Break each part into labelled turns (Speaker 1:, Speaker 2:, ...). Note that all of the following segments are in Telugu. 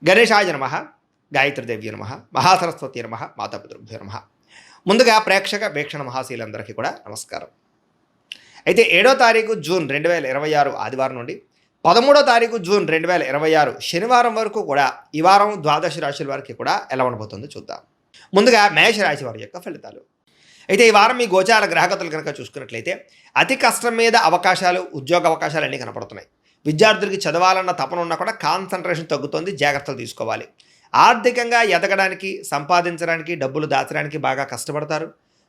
Speaker 1: గణేశాయ నమః, గాయత్రీదేవ్య నమః, మహాసరస్వతి నమః, మాతాపితృభ్యో నమః. ముందుగా ప్రేక్షక వీక్షణ మహాశీలందరికీ కూడా నమస్కారం. అయితే 7వ తారీఖు జూన్ 2026 ఆదివారం నుండి 13వ తారీఖు జూన్ 2026 శనివారం వరకు కూడా ఈ వారం ద్వాదశ రాశుల వారికి కూడా ఎలా ఉండబోతుందో చూద్దాం. ముందుగా మేష రాశి వారి యొక్క ఫలితాలు. అయితే ఈ వారం మీ గోచార గ్రహగతులు కనుక చూసుకున్నట్లయితే అతి కష్టం మీద అవకాశాలు, ఉద్యోగ అవకాశాలు అన్నీ కనపడుతున్నాయి. విద్యార్థులకి చదవాలన్న తపన ఉన్నా కూడా కాన్సన్ట్రేషన్ తగ్గుతుంది, జాగ్రత్తలు తీసుకోవాలి. ఆర్థికంగా ఎదగడానికి, సంపాదించడానికి, డబ్బులు దాచడానికి బాగా కష్టపడతారు.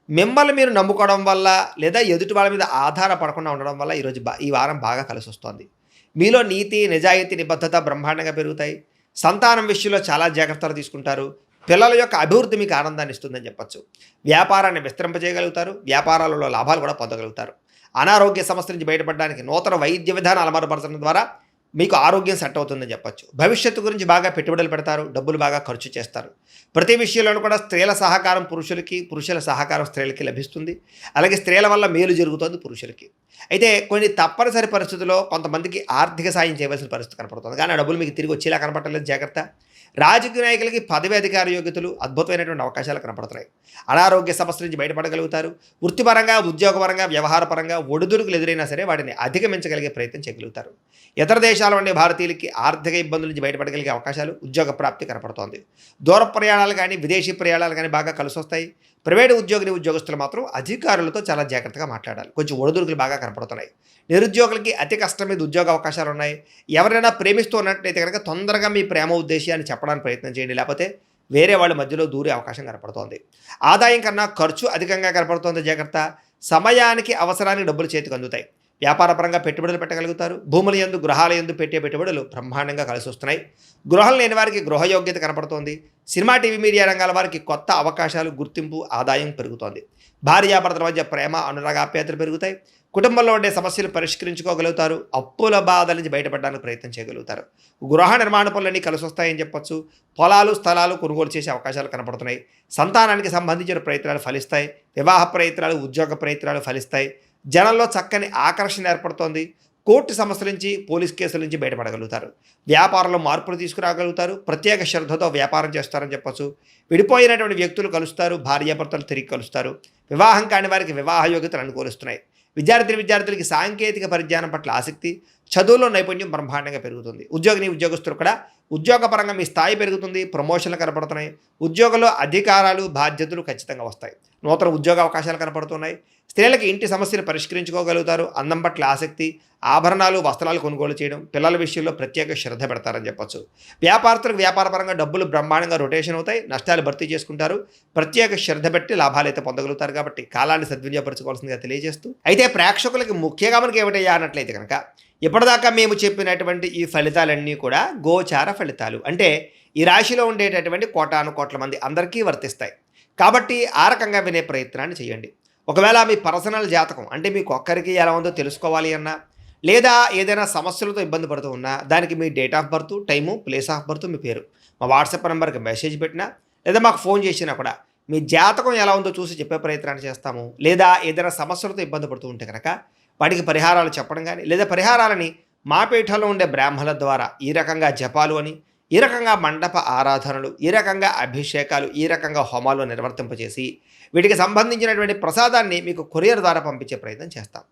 Speaker 1: మిమ్మల్ని మీరు నమ్ముకోవడం వల్ల లేదా ఎదుటి వాళ్ళ మీద ఆధారపడకుండా ఉండడం వల్ల ఈ వారం బాగా కలిసి వస్తుంది. మీలో నీతి, నిజాయితీ, నిబద్ధత బ్రహ్మాండంగా పెరుగుతాయి. సంతానం విషయంలో చాలా జాగ్రత్తలు తీసుకుంటారు. పిల్లల యొక్క అభివృద్ధి మీకు ఆనందాన్ని ఇస్తుందని చెప్పచ్చు. వ్యాపారాన్ని విస్తరింపజేయగలుగుతారు. వ్యాపారాలలో లాభాలు కూడా పొందగలుగుతారు. అనారోగ్య సమస్య నుంచి బయటపడడానికి నూతన వైద్య విధానాలు అమలుపరచడం ద్వారా మీకు ఆరోగ్యం సెట్ అవుతుందని చెప్పచ్చు. భవిష్యత్తు గురించి బాగా పెట్టుబడులు పెడతారు. డబ్బులు బాగా ఖర్చు చేస్తారు. ప్రతి విషయంలోనూ కూడా స్త్రీల సహకారం పురుషులకి, పురుషుల సహకారం స్త్రీలకి లభిస్తుంది. అలాగే స్త్రీల వల్ల మేలు జరుగుతుంది పురుషులకి. అయితే కొన్ని తప్పనిసరి పరిస్థితుల్లో కొంతమందికి ఆర్థిక సాయం చేయవలసిన పరిస్థితి కనపడుతుంది. కానీ ఆ డబ్బులు మీకు తిరిగి వచ్చేలా కనపడలేదు, జాగ్రత్త. రాజకీయ నాయకులకి పదవి అధికార యోగ్యతలు, అద్భుతమైనటువంటి అవకాశాలు కనపడుతున్నాయి. అనారోగ్య సమస్య నుంచి బయటపడగలుగుతారు. వృత్తిపరంగా, ఉద్యోగపరంగా, వ్యవహారపరంగా ఒడిదుడుకులు ఎదురైనా సరే వాటిని అధిగమించగలిగే ప్రయత్నం చేయగలుగుతారు. ఇతర దేశాల ఉండే భారతీయులకి ఆర్థిక ఇబ్బందుల నుంచి బయటపడగలిగే అవకాశాలు, ఉద్యోగ ప్రాప్తి కనపడుతోంది. దూర ప్రయాణాలు కానీ, విదేశీ ప్రయాణాలు కానీ బాగా కలిసి వస్తాయి. ప్రైవేటు ఉద్యోగస్తులు మాత్రం అధికారులతో చాలా జాగ్రత్తగా మాట్లాడాలి. కొంచెం ఒడిదుడుకులు బాగా కనపడుతున్నాయి. నిరుద్యోగులకి అతి కష్టం మీద ఉద్యోగ అవకాశాలు ఉన్నాయి. ఎవరైనా ప్రేమిస్తూ ఉన్నట్లయితే కనుక తొందరగా మీ ప్రేమ ఉద్దేశాన్ని చెప్పడానికి ప్రయత్నం చేయండి, లేకపోతే వేరే వాళ్ళ మధ్యలో దూరే అవకాశం కనపడుతోంది. ఆదాయం కన్నా ఖర్చు అధికంగా కనపడుతోంది, జాగ్రత్త. సమయానికి అవసరానికి డబ్బులు చేతికి అందుతాయి. వ్యాపారపరంగా పెట్టుబడులు పెట్టగలుగుతారు. భూముల యందు, గృహాల యందు పెట్టే పెట్టుబడులు బ్రహ్మాండంగా కలిసి వస్తున్నాయి. గృహం లేని వారికి గృహయోగ్యత కనపడుతోంది. సినిమా, టీవీ, మీడియా రంగాల వారికి కొత్త అవకాశాలు, గుర్తింపు, ఆదాయం పెరుగుతోంది. భార్యాభర్తల మధ్య ప్రేమ, అనురాగ, ఆప్యాయతలు పెరుగుతాయి. కుటుంబంలో ఉండే సమస్యలు పరిష్కరించుకోగలుగుతారు. అప్పుల బాధల నుంచి బయటపడడానికి ప్రయత్నం చేయగలుగుతారు. గృహ నిర్మాణ పనులన్నీ కలిసి వస్తాయని చెప్పొచ్చు. పొలాలు, స్థలాలు కొనుగోలు చేసే అవకాశాలు కనపడుతున్నాయి. సంతానానికి సంబంధించిన ప్రయత్నాలు ఫలిస్తాయి. వివాహ ప్రయత్నాలు, ఉద్యోగ ప్రయత్నాలు ఫలిస్తాయి. జనంలో చక్కని ఆకర్షణ ఏర్పడుతోంది. కోర్టు సమస్యల నుంచి, పోలీస్ కేసుల నుంచి బయటపడగలుగుతారు. వ్యాపారంలో మార్పులు తీసుకురాగలుగుతారు. ప్రత్యేక శ్రద్ధతో వ్యాపారం చేస్తారని చెప్పచ్చు. విడిపోయినటువంటి వ్యక్తులు కలుస్తారు. భార్యాభర్తలు తిరిగి కలుస్తారు. వివాహం కాని వారికి వివాహ యోగ్యతలు అనుకూలిస్తున్నాయి. విద్యార్థులకి సాంకేతిక పరిజ్ఞానం పట్ల ఆసక్తి, చదువులో నైపుణ్యం బ్రహ్మాండంగా పెరుగుతుంది. ఉద్యోగస్తులు కూడా ఉద్యోగపరంగా మీ స్థాయి పెరుగుతుంది. ప్రమోషన్లు కనపడుతున్నాయి. ఉద్యోగంలో అధికారాలు, బాధ్యతలు ఖచ్చితంగా వస్తాయి. నూతన ఉద్యోగ అవకాశాలు కనపడుతున్నాయి. స్త్రీలకి ఇంటి సమస్యలు పరిష్కరించుకోగలుగుతారు. అందం పట్ల ఆసక్తి, ఆభరణాలు, వస్త్రాలు కొనుగోలు చేయడం, పిల్లల విషయంలో ప్రత్యేక శ్రద్ధ పెడతారని చెప్పచ్చు. వ్యాపారస్తులకు వ్యాపారపరంగా డబ్బులు బ్రహ్మాండంగా రొటేషన్ అవుతాయి. నష్టాలు భర్తీ చేసుకుంటారు. ప్రత్యేక శ్రద్ధ పెట్టి లాభాలు అయితే పొందగలుగుతారు. కాబట్టి కాలాన్ని సద్వినియోగపరచుకోవాల్సిందిగా తెలియజేస్తూ, అయితే ప్రేక్షకులకి ముఖ్యంగా మనకి ఏమిటయ్యా అన్నట్లయితే కనుక ఇప్పటిదాకా మేము చెప్పినటువంటి ఈ ఫలితాలన్నీ కూడా గోచార ఫలితాలు. అంటే ఈ రాశిలో ఉండేటటువంటి కోటాను కోట్ల మంది అందరికీ వర్తిస్తాయి. కాబట్టి ఆ రకంగా వినే ప్రయత్నాన్ని చేయండి. ఒకవేళ మీ పర్సనల్ జాతకం అంటే మీకు ఒక్కరికి ఎలా ఉందో తెలుసుకోవాలి అన్నా, లేదా ఏదైనా సమస్యలతో ఇబ్బంది పడుతూ ఉన్నా, దానికి మీ date of birth, time, place of birth, మీ పేరు మా వాట్సాప్ నెంబర్కి మెసేజ్ పెట్టినా, లేదా మాకు ఫోన్ చేసినా కూడా మీ జాతకం ఎలా ఉందో చూసి చెప్పే ప్రయత్నాన్ని చేస్తాము. లేదా ఏదైనా సమస్యలతో ఇబ్బంది పడుతూ ఉంటే కనుక వాటికి పరిహారాలు చెప్పడం కానీ, లేదా పరిహారాలని మా పీఠంలో ఉండే బ్రాహ్మణుల ద్వారా ఈ రకంగా జపాలు అని, ఈ రకంగా మండప ఆరాధనలు, ఈ రకంగా అభిషేకాలు, ఈ రకంగా హోమాలు నిర్వర్తింపజేసి వీటికి సంబంధించినటువంటి ప్రసాదాన్ని మీకు కొరియర్ ద్వారా పంపించే ప్రయత్నం చేస్తాం.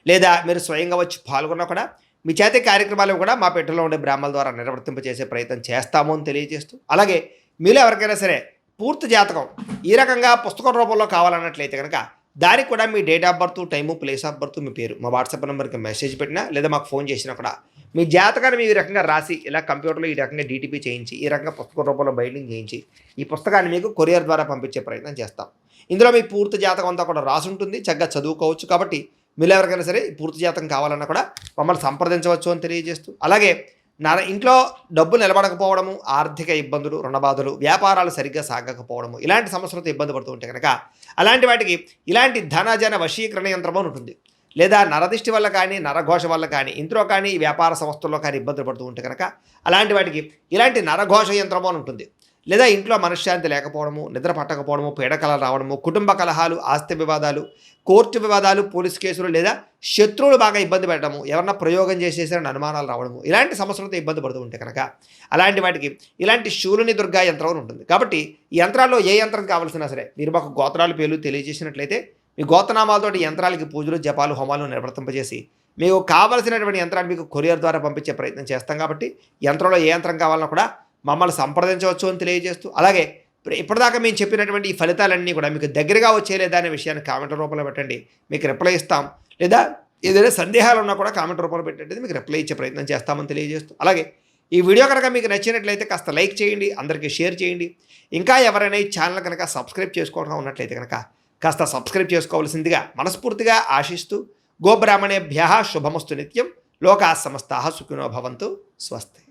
Speaker 1: లేదా మీరు స్వయంగా వచ్చి పాల్గొన్నా కూడా మీ చేతి కార్యక్రమాలు కూడా మా పీఠంలో ఉండే బ్రాహ్మణుల ద్వారా నిర్వర్తింపజేసే ప్రయత్నం చేస్తాము అని తెలియజేస్తూ, అలాగే మీలో ఎవరికైనా సరే పూర్తి జాతకం ఈ రకంగా పుస్తకం రూపంలో కావాలన్నట్లయితే కనుక దానికి కూడా మీ date of birth, time, place of birth, మీ పేరు మా వాట్సాప్ నెంబర్కి మెసేజ్ పెట్టినా, లేదా మాకు ఫోన్ చేసినా కూడా మీ జాతకాన్ని మీ ఈ రకంగా రాసి ఇలా కంప్యూటర్లో ఈ రకంగా డీటీపీ చేయించి, ఈ రకంగా పుస్తకం రూపంలో బైండింగ్ చేయించి ఈ పుస్తకాన్ని మీకు కొరియర్ ద్వారా పంపించే ప్రయత్నం చేస్తాం. ఇందులో మీ పూర్తి జాతకం అంతా కూడా రాసి ఉంటుంది. చక్కగా చదువుకోవచ్చు. కాబట్టి మీరు ఎవరికైనా సరే పూర్తి జాతకం కావాలన్నా కూడా మమ్మల్ని సంప్రదించవచ్చు అని తెలియజేస్తూ, అలాగే ఇంట్లో డబ్బు నిలబడకపోవడము, ఆర్థిక ఇబ్బందులు, రుణబాధలు, వ్యాపారాలు సరిగ్గా సాగకపోవడము, ఇలాంటి సమస్యలతో ఇబ్బంది పడుతూ ఉంటే కనుక అలాంటి వాటికి ఇలాంటి ధనజన వశీకరణ యంత్రము ఉంటుంది. లేదా నరదిష్టి వల్ల కానీ, నరఘోష వల్ల కానీ, ఇంట్లో కానీ, వ్యాపార సంస్థల్లో కానీ ఇబ్బందులు పడుతూ ఉంటే కనుక అలాంటి వాటికి ఇలాంటి నరఘోష యంత్రము అని ఉంటుంది. లేదా ఇంట్లో మనశ్శాంతి లేకపోవడము, నిద్ర పట్టకపోవడము, పీడకలలు రావడము, కుటుంబ కలహాలు, ఆస్తి వివాదాలు, కోర్టు వివాదాలు, పోలీస్ కేసులు లేదా శత్రువులు బాగా ఇబ్బంది పెట్టడము, ఎవరన్నా ప్రయోగం చేసేసారని అనుమానాలు రావడము, ఇలాంటి సమస్యలతో ఇబ్బంది పడుతూ ఉంటే కనుక అలాంటి వాటికి ఇలాంటి శూలిని దుర్గా యంత్రం అని ఉంటుంది. కాబట్టి ఈ యంత్రాల్లో ఏ యంత్రం కావాల్సినా సరే మీరు మాకు గోత్రాలు పేర్లు తెలియజేసినట్లయితే మీ గోత్రనామాలతోటి యంత్రాలకి పూజలు, జపాలు, హోమాలు నిర్వర్తింపజేసి మీకు కావలసినటువంటి యంత్రాన్ని మీకు కొరియర్ ద్వారా పంపించే ప్రయత్నం చేస్తాం. కాబట్టి యంత్రంలో ఏ యంత్రం కావాలన్నా కూడా మమ్మల్ని సంప్రదించవచ్చు అని తెలియజేస్తూ, అలాగే ఇప్పటిదాకా మేము చెప్పినటువంటి ఈ ఫలితాలన్నీ కూడా మీకు దగ్గరగా వచ్చేలేదా అనే విషయాన్ని కామెంట్ రూపంలో పెట్టండి, మీకు రిప్లై ఇస్తాం. లేదా ఏదైనా సందేహాలు ఉన్నా కూడా కామెంట్ రూపంలో పెట్టండి, మీకు రిప్లై ఇచ్చే ప్రయత్నం చేస్తామని తెలియజేస్తూ, అలాగే ఈ వీడియో కనుక మీకు నచ్చినట్లయితే కాస్త లైక్ చేయండి, అందరికీ షేర్ చేయండి. ఇంకా ఎవరైనా ఈ ఛానల్ కనుక సబ్స్క్రైబ్ చేసుకోవడం ఉన్నట్లయితే కనుక కాస్త సబ్స్క్రైబ్ చేసుకోవాల్సిందిగా మనస్ఫూర్తిగా ఆశిస్తూ, గోబ్రాహ్మణేభ్యః శుభమస్తు నిత్యం, లోకాः సమస్తాः సుఖినో భవంతు, స్వస్తి.